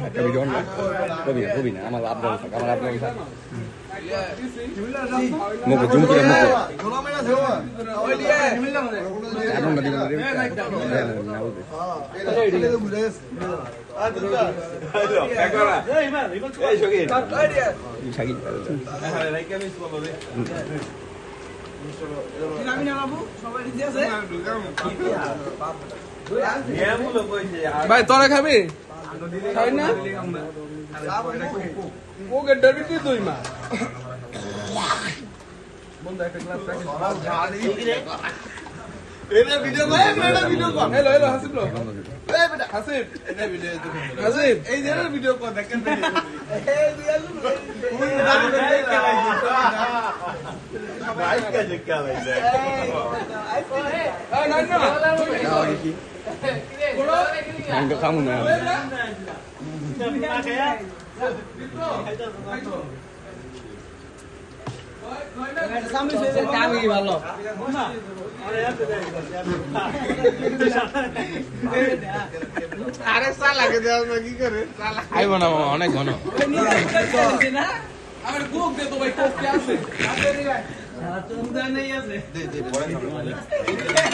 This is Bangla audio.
kami doon na. Kobi na. Amal abdal sa kamar abdal sa. Mo ko jump kira mo ko. Ano na dito na rin. ভাই তোরা খাবি খাবি না ও গেডার বিক্রি তুই মা বন্ধু একটা গ্লাস এটা ভিডিও কর এটা ভিডিও কর হ্যালো হ্যালো হাসিব লো এই বেটা হাসিব এটা ভিডিও হাসিব এই যে ভিডিও কর দেখেন এই দিয়াল ওই দাম দেখে লাইছি ভাই কা দেখে লাইছে এই না না কি Nggak kamu na. সামনে সে কামি ভালো আরে সালা কে দাও না কি করে সালা আইবো না মামা অনেক ঘন আমার কোক দে তো ভাই কোক কি আছে তুমি জানাই আছে দে